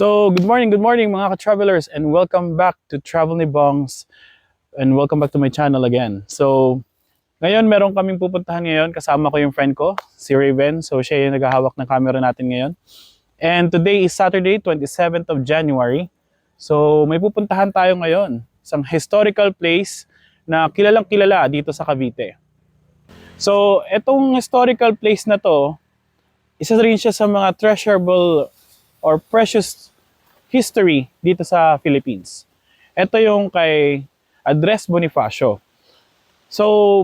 Good morning mga ka-travelers and welcome back to Travel ni Bongs and welcome back to my channel again. Ngayon meron kaming pupuntahan ngayon, kasama ko yung friend ko, si Raven. Siya yung naghahawak ng camera natin ngayon. And today is Saturday, 27th of January. May pupuntahan tayo ngayon, isang historical place na kilalang kilala dito sa Cavite. Etong historical place na to, isa rin siya sa mga treasurable or precious history dito sa Philippines. Ito yung kay Andres Bonifacio.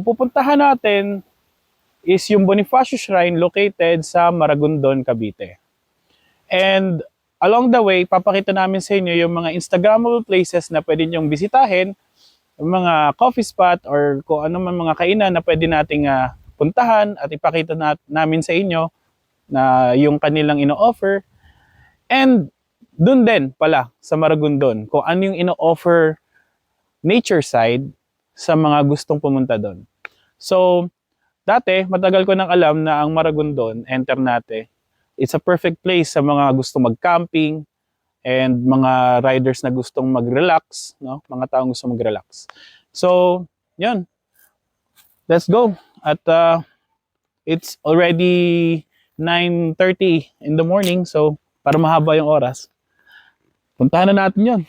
Pupuntahan natin is yung Bonifacio Shrine located sa Maragondon, Cavite. And along the way, papakita namin sa inyo yung mga Instagrammable places na pwede nyong bisitahin, yung mga coffee spot or kung ano man mga kainan na pwede nating puntahan at ipakita namin sa inyo na yung kanilang ino-offer. And dun din pala sa Maragondon, kung ano yung ino-offer nature side sa mga gustong pumunta doon. Dati, matagal ko nang alam na ang Maragondon, Ternate, it's a perfect place sa mga gustong mag-camping and mga riders na gustong mag-relax, no? Mga taong gustong mag-relax. Yun. Let's go. At it's already 9:30 in the morning, para mahaba yung oras, puntahan na natin yun.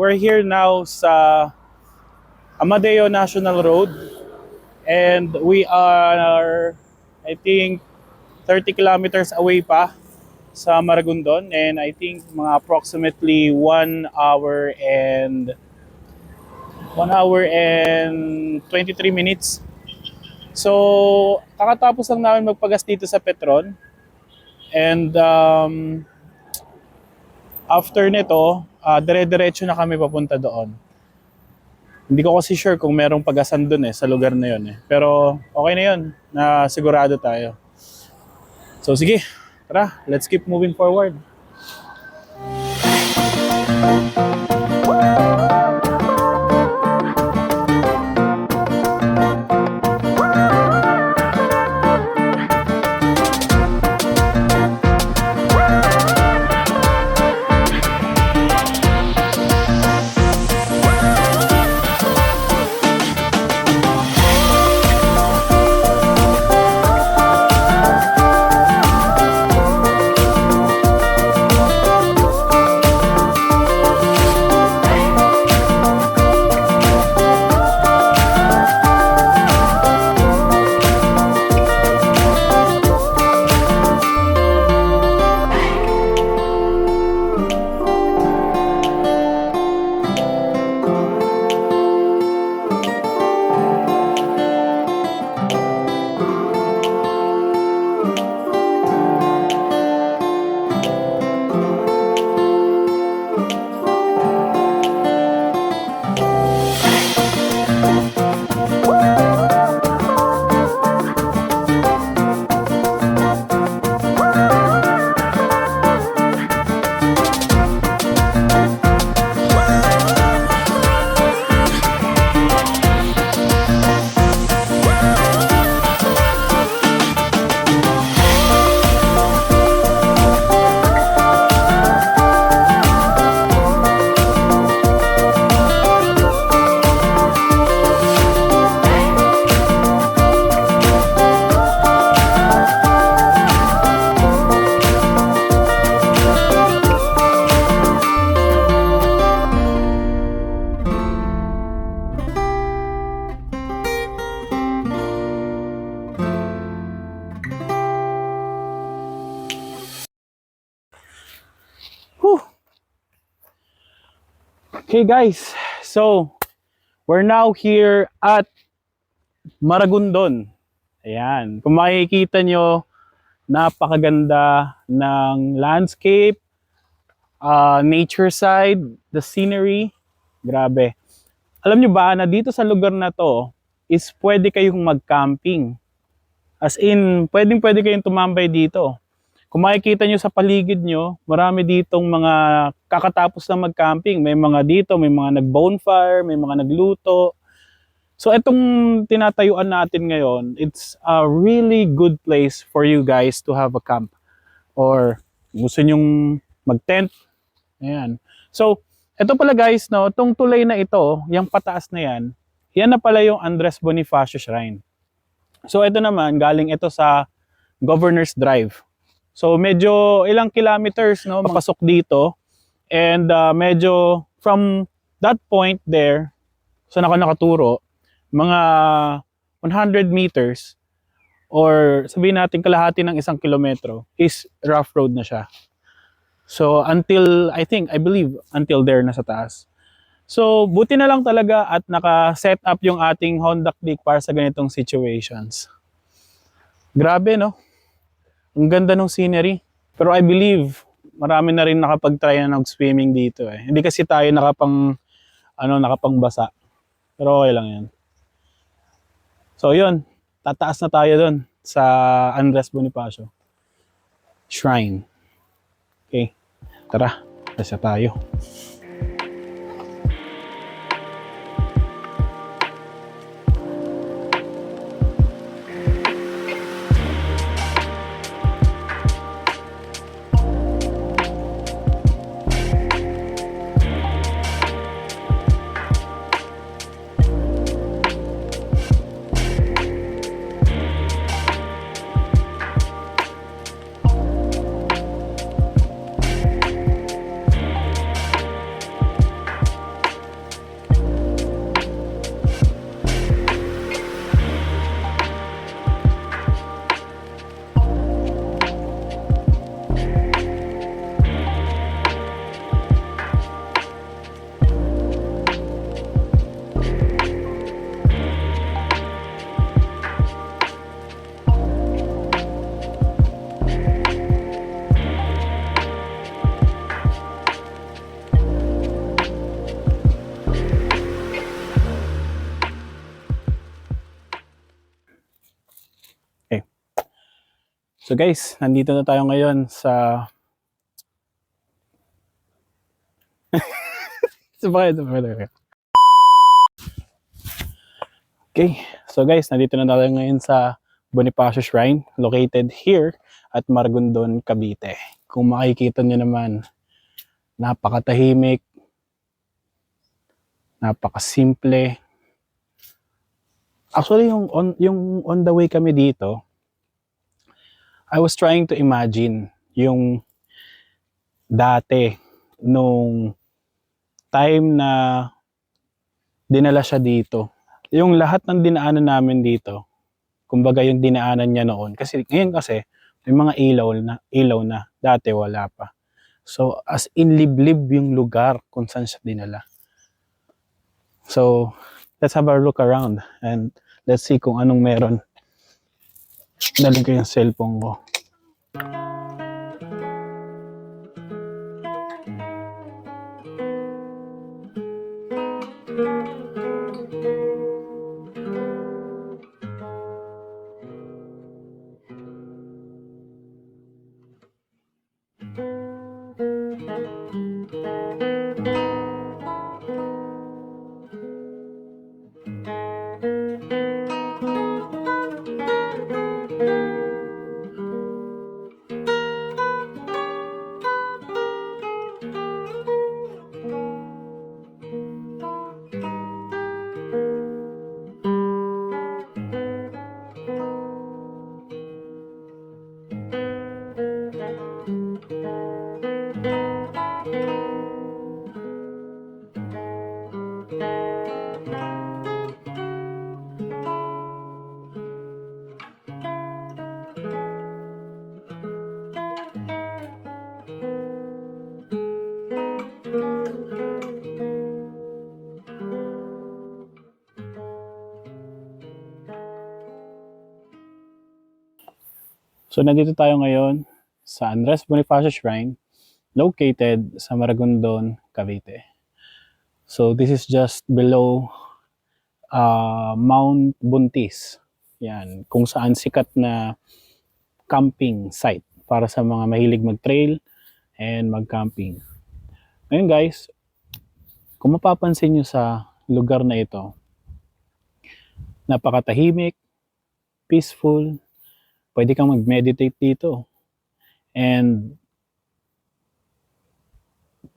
We're here now sa Amadeo National Road and we are, I think, 30 kilometers away pa sa Maragondon, and I think mga approximately 1 hour and 23 minutes. Kakatapos lang namin magpagas dito sa Petron, and after nito, dire-diretso na kami papunta doon. Hindi ko kasi sure kung merong pagasan doon sa lugar na yun Pero okay na yun, na sigurado tayo. Sige, tara, let's keep moving forward. Okay guys, so we're now here at Maragondon. Ayan, kung makikita nyo, napakaganda ng landscape, nature side, the scenery, grabe. Alam nyo ba na dito sa lugar na to is pwede kayong mag-camping. As in, pwede kayong tumambay dito. Kung makikita nyo sa paligid nyo, marami ditong mga kakatapos na mag-camping. May mga dito, may mga nag-bonfire, may mga nagluto. So itong tinatayuan natin ngayon, it's a really good place for you guys to have a camp. Or gusto nyong mag-tent. Ayan. So, ito pala guys, no, itong tulay na ito, yung pataas na yan na pala yung Andres Bonifacio Shrine. So ito naman, galing ito sa Governor's Drive. So medyo ilang kilometers no papasok dito, and medyo from that point there, so nakaturo, mga 100 meters or sabihin natin kalahati ng 1 kilometro is rough road na siya. So until, I believe, until there na sa taas. So buti na lang talaga at naka-set up yung ating Honda Click para sa ganitong situations. Grabe no? Ang ganda ng scenery. Pero I believe, marami na rin nakapag-try na nag-swimming dito eh. Hindi kasi tayo nakapangbasa. Pero okay lang yan. So yun, tataas na tayo dun sa Andres Bonifacio Shrine. Okay, tara, nasa tayo. So guys, nandito na tayo ngayon sa Okay, so guys, nandito na tayo ngayon sa Bonifacio Shrine, located here at Maragondon, Cavite. Kung makikita nyo naman, napakatahimik, napakasimple. Actually, yung on the way kami dito, I was trying to imagine yung dati nung time na dinala siya dito. Yung lahat ng dinaanan namin dito, kumbaga yung dinaanan niya noon. Kasi ngayon kasi, may mga ilaw na, dati wala pa. So, as in liblib yung lugar kung saan siya dinala. So, let's have a look around and let's see kung anong meron. Dali ko yung cellphone ko. So nandito tayo ngayon sa Andres Bonifacio Shrine located sa Maragondon, Cavite. So this is just below Mount Buntis. Yan, kung saan sikat na camping site para sa mga mahilig mag-trail and mag-camping. Ngayon guys, kung mapapansin nyo sa lugar na ito, napakatahimik, peaceful, pwede kang mag-meditate dito. And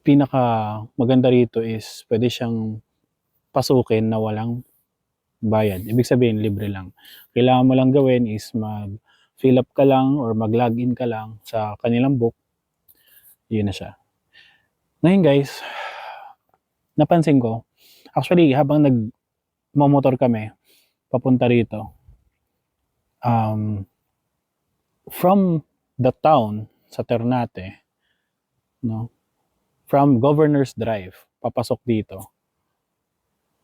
pinaka maganda rito is pwede siyang pasukin na walang bayad. Ibig sabihin, libre lang. Kailangan mo lang gawin is mag-fill up ka lang or mag-login ka lang sa kanilang book. Yun na siya. Ngayon guys, napansin ko, actually habang nagmamotor kami, papunta rito, from the town sa Ternate, no, from Governor's Drive, papasok dito,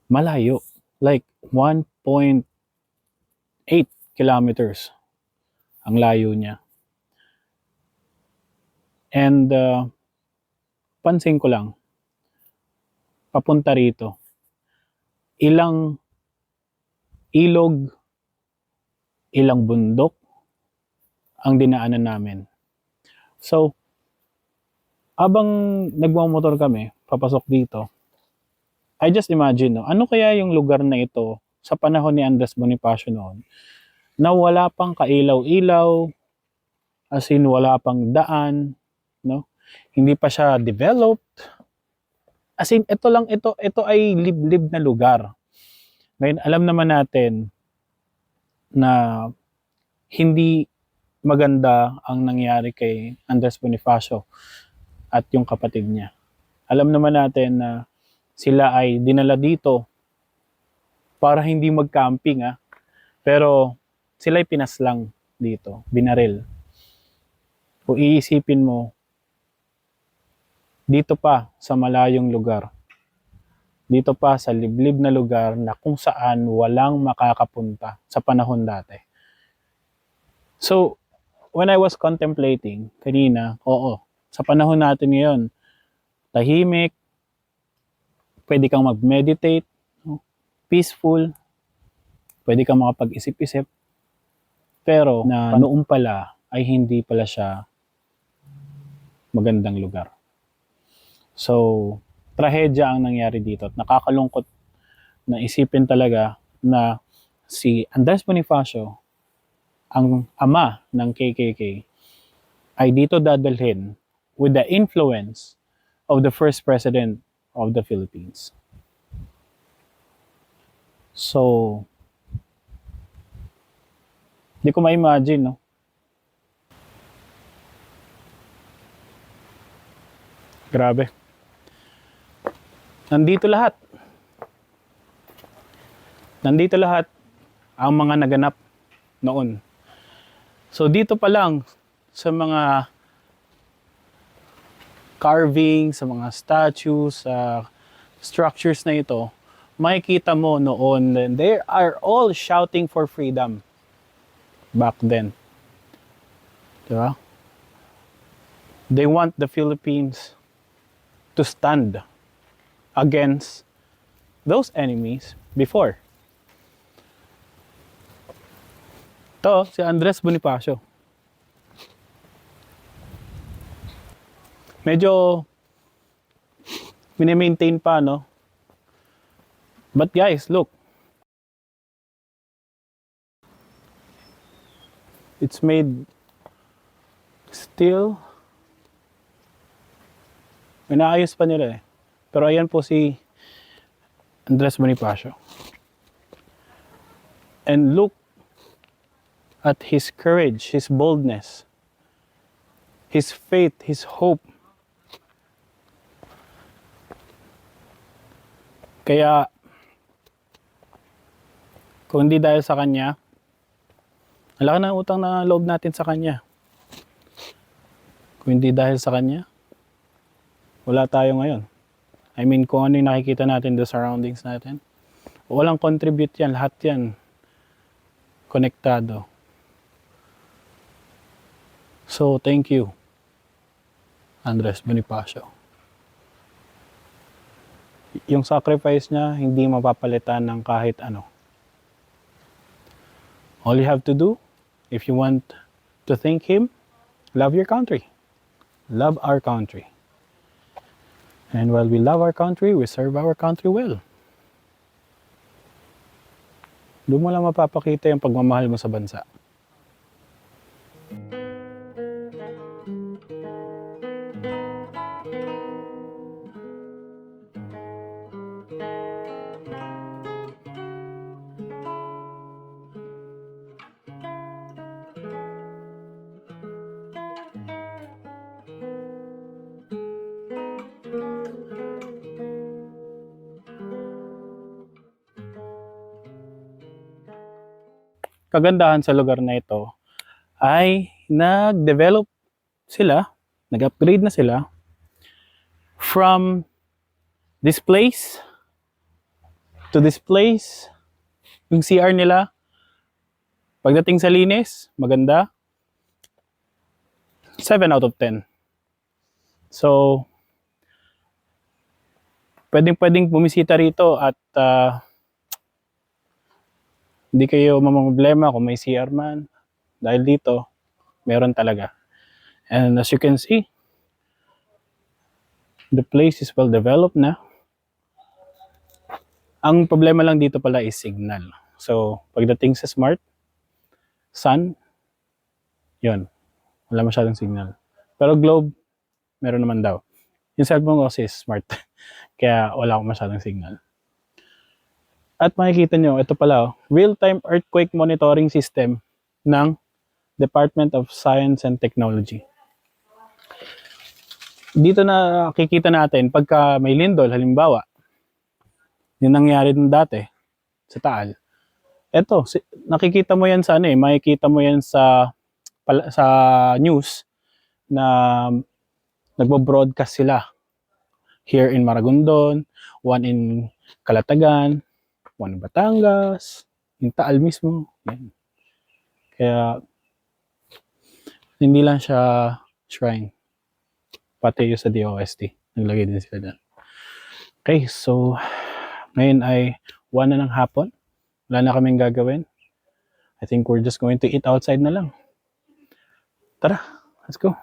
malayo. Like 1.8 kilometers ang layo niya. And pansin ko lang, papunta rito, ilang ilog, ilang bundok ang dinaanan namin. So, habang nagmamotor kami, papasok dito, I just imagine, no, ano kaya yung lugar na ito sa panahon ni Andres Bonifacio noon na wala pang kailaw-ilaw, as in wala pang daan, no? Hindi pa siya developed. As in, ito ay liblib na lugar. Ngayon, alam naman natin na hindi maganda ang nangyari kay Andres Bonifacio at yung kapatid niya. Alam naman natin na sila ay dinala dito para hindi mag-camping, pero sila ay pinaslang dito, binaril. Kung iisipin mo, dito pa sa malayong lugar, dito pa sa liblib na lugar na kung saan walang makakapunta sa panahon dati. So, when I was contemplating kanina, oo, sa panahon natin ngayon, tahimik, pwede kang mag-meditate, peaceful, pwede kang makapag-isip-isip, pero na noon pala ay hindi pala siya magandang lugar. So, trahedya ang nangyari dito at nakakalungkot na isipin talaga na si Andres Bonifacio, ang ama ng KKK, ay dito dadalhin with the influence of the first president of the Philippines. So, di ko ma-imagine, no? Grabe. Nandito lahat. Nandito lahat ang mga naganap noon. So, dito pa lang sa mga carving, sa mga statues, structures na ito, makikita mo noon, they are all shouting for freedom back then. Diba? They want the Philippines to stand against those enemies before. Ito, si Andres Bonifacio. Medyo mini-maintain pa, no? But guys, look. It's made still. Inaayos pa nila eh. Pero ayan po si Andres Bonifacio. And look at his courage, his boldness, his faith, his hope. Kaya, kung hindi dahil sa kanya, ang laki ng utang na loob natin sa kanya. Kung hindi dahil sa kanya, wala tayo ngayon. I mean, kung ano yung nakikita natin, the surroundings natin, walang contribute yan, lahat yan, konektado. So, thank you, Andres Bonifacio. Yung sacrifice niya, hindi mapapalitan ng kahit ano. All you have to do, if you want to thank him, love your country. Love our country. And while we love our country, we serve our country well. Doon mo lang mapapakita yung pagmamahal mo sa bansa. Kagandahan sa lugar na ito ay nag-develop sila, nag-upgrade na sila from this place to this place. Yung CR nila, pagdating sa linis, maganda. 7 out of 10. So, pwedeng bumisita rito at hindi kayo mamamblema kung may CR man. Dahil dito, meron talaga. And as you can see, the place is well developed na. Ang problema lang dito pala is signal. So, pagdating sa Smart, Sun, yun. Wala masyadong signal. Pero Globe, meron naman daw. Yung cellphone ko kasi is Smart. Kaya wala akong masyadong signal. At makikita nyo, ito pala, real-time earthquake monitoring system ng Department of Science and Technology. Dito na kikita natin, pagka may lindol, halimbawa, yung nangyari nung dati, sa Taal. Ito, nakikita mo yan sa makikita mo yan sa news na nagbo-broadcast sila. Here in Maragondon, one in Calatagan, one in Batangas, yung Taal mismo. Yan. Kaya, hindi lang siya shrine. Pati yung sa DOST. Naglagay din sila dyan. Okay, so, ngayon ay 1 na ng hapon. Wala na kaming gagawin. I think we're just going to eat outside na lang. Tara, let's go.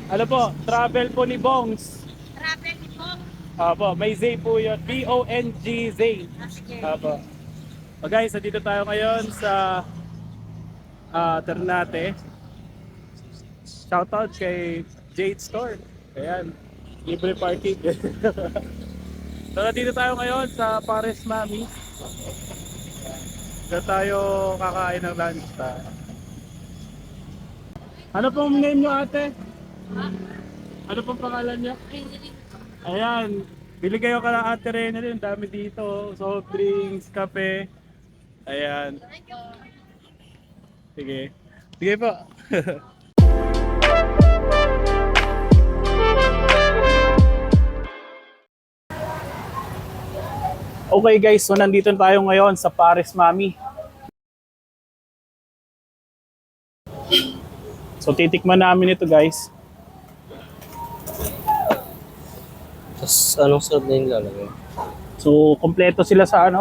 Ano po, travel po ni Bongs. Travel po. Apo, may Z po yun. B-O-N-G-Z. Apo. So guys, dito tayo ngayon sa Ternate. Shoutout kay Jade Store. Ayan, libre parking. So dito tayo ngayon sa Pares Mami. Dito tayo kakain ng lunch. Ano pong name nyo, ate? Ano pong pangalan niya? Ayan, bili kayo kala Ate Rena rin, dami dito, soft drinks, kape. Ayan. Sige. Sige po. Okay guys, so nandito tayo ngayon sa Pares Mami. So titikman namin ito guys. Tapos anong sunod na yung lalagay? So, kompleto sila sa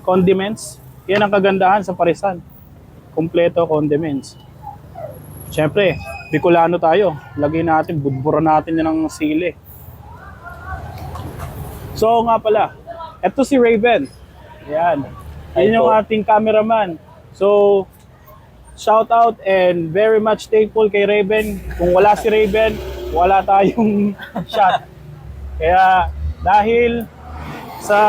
condiments. Yan ang kagandahan sa Parisan. Kompleto condiments. Siyempre, Bicolano tayo. Lagay natin, budbura natin yan ng sili. So, nga pala, eto si Raven. Yan. Ayun yung ating cameraman. So, shout out and very much thankful kay Raven. Kung wala si Raven, wala tayong shot. Kaya dahil sa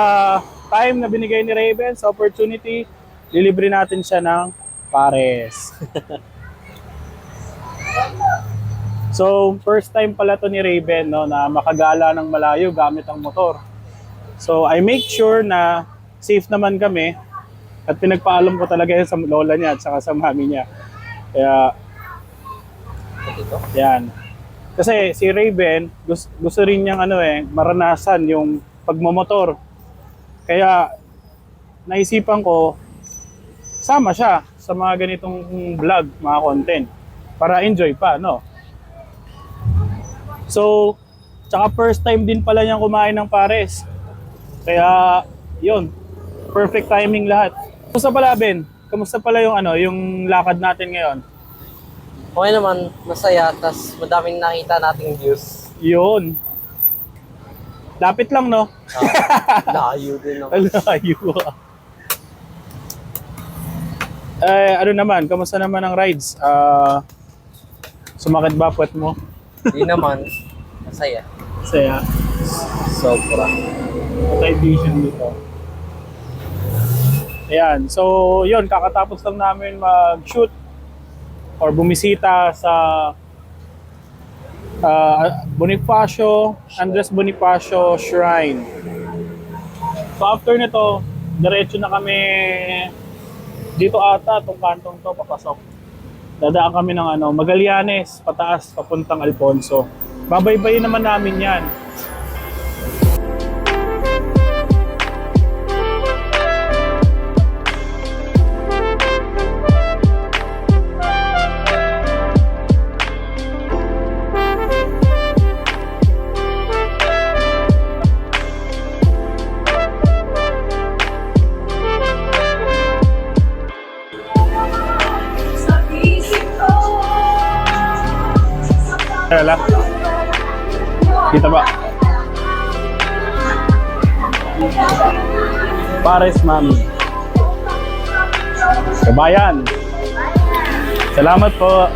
time na binigay ni Raven, sa opportunity, lilibre natin siya ng pares. So, first time pala to ni Raven, no, na makagala ng malayo gamit ang motor. So, I make sure na safe naman kami at pinagpaalam ko talaga yan sa lola niya at saka sa mami niya. Kaya, Ito. yan. Kasi si Raven, gusto rin niyang maranasan yung pagmamotor. Kaya, naisipan ko, sama siya sa mga ganitong vlog, mga content. Para enjoy pa, no? So, tsaka first time din pala niyang kumain ng pares. Kaya, yun. Perfect timing lahat. Kamusta pala, Ben? Kamusta pala yung yung lakad natin ngayon? Okay naman, masaya. Tas madaming nakita nating views. Yun. Lapit lang, no? Layo din ako. Alayo. Ano naman? Kamusta naman ang rides? Sumakit ba puwet mo? Hindi naman, masaya. Saya. Sobra. Patay vision dito. Ayan. So, yun. Kakatapos lang namin mag-shoot or bumisita sa Andres Bonifacio Shrine. So, after nito, diretso na kami dito ata, itong kantong to, papasok. Dadaan kami ng Magallanes, pataas, papuntang Alfonso. Babaybayin naman namin yan. Kaya kita ba? Pares, mami. Kabayan. Salamat po.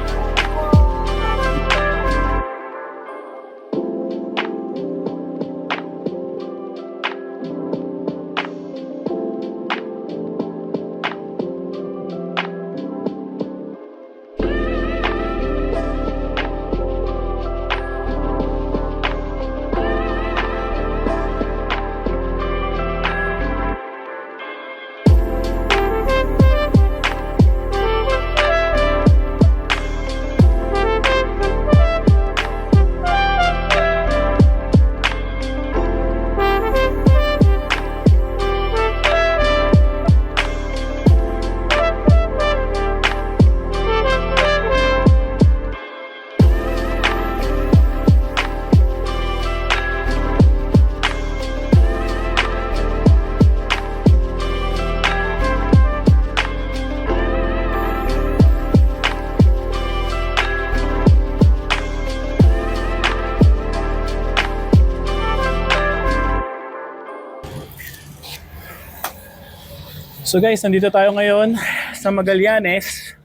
So guys, nandito tayo ngayon sa Magallanes,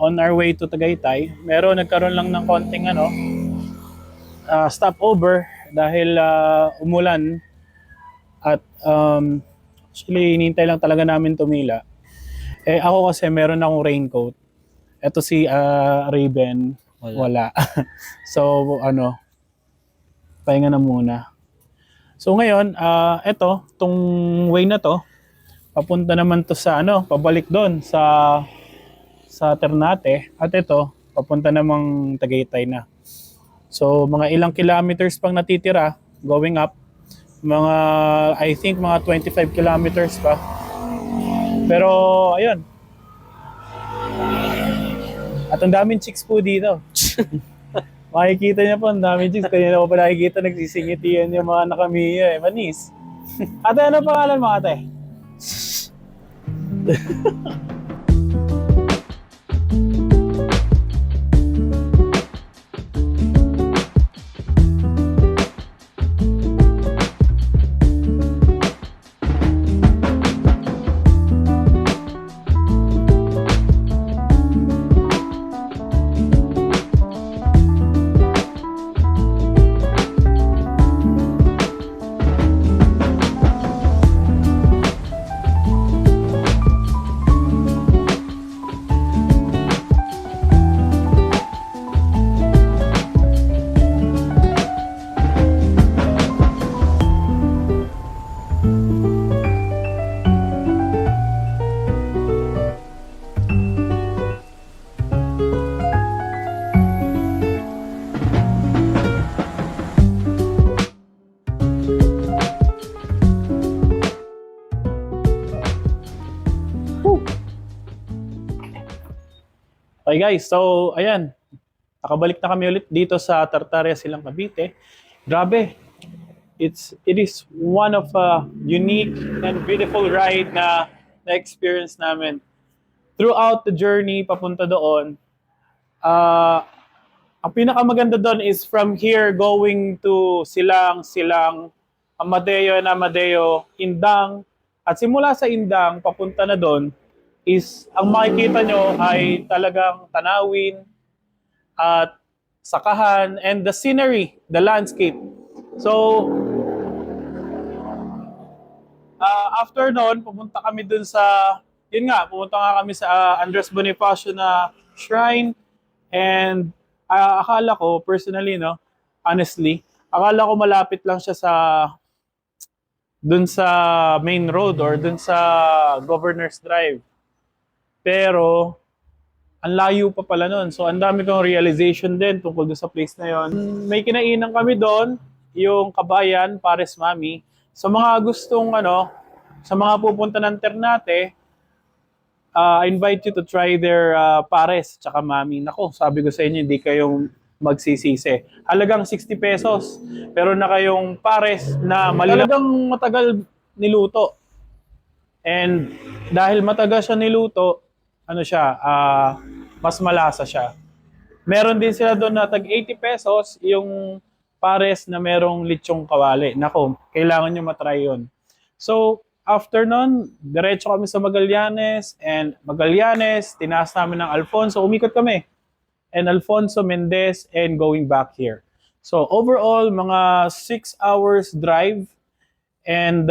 on our way to Tagaytay. Nagkaroon lang ng konting stopover dahil umulan at actually hinihintay lang talaga namin tumila. Ako kasi meron akong raincoat. Ito si Raven, wala. So pahinga na muna. So ngayon, tong way na to, papunta naman to sa pabalik doon sa Ternate, at ito papunta namang Tagaytay na. So mga ilang kilometers pang natitira going up, I think mga 25 kilometers pa. Pero ayun. At ang daming chicks po dito. Makikita niya po, ang daming chicks. Kanina ko pa nakikita nagsisingitian yung mga nakamiya Manis. Ate, ano pangalan mo, ate? Okay guys, so ayan, nakabalik na kami ulit dito sa Tartaria Silang Cavite. Grabe, it is one of a unique and beautiful ride na na-experience namin. Throughout the journey papunta doon, ang pinakamaganda doon is from here going to Silang, Amadeo, Indang, at simula sa Indang papunta na doon is ang makikita nyo ay talagang tanawin at sakahan and the scenery, the landscape. So, after noon, pumunta kami dun sa, pumunta nga kami sa Andres Bonifacio na shrine. And akala ko, personally, no, honestly, akala ko malapit lang siya dun sa main road or dun sa Governor's Drive. Pero, ang layo pa pala nun. So, ang dami kong realization din tungkol dun sa place na yon. May kinainan kami doon, yung Kabayan, Pares Mami. Sa mga gustong, sa mga pupunta ng Ternate, I invite you to try their Pares tsaka Mami. Nako, sabi ko sa inyo, hindi kayong magsisisi. Halagang 60 pesos. Pero na kayong Pares na talagang matagal niluto. And dahil matagal siya niluto, mas malasa siya. Meron din sila doon na tag 80 pesos yung Pares na merong lechong kawali. Nako, kailangan nyo matry yun. So, after nun, diretso kami sa Magallanes, and Magallanes, tinaas namin ng Alfonso, umikot kami. And Alfonso, Mendez, and going back here. So, overall, mga 6 hours drive, and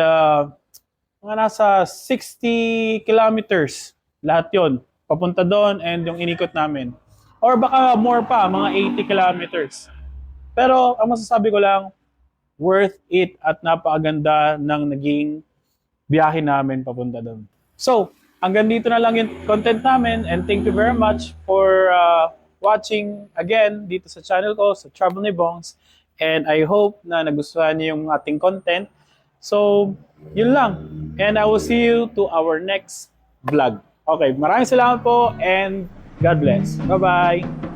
mga nasa 60 kilometers. Lahat yon papunta doon and yung inikot namin. Or baka more pa, mga 80 kilometers. Pero ang masasabi ko lang, worth it at napakaganda ng naging biyahe namin papunta doon. So, hanggang dito na lang yung content namin, and thank you very much for watching again dito sa channel ko, sa Travel ni Bongs. And I hope na nagustuhan niyo yung ating content. So, yun lang. And I will see you to our next vlog. Okay, maraming salamat po and God bless. Bye-bye!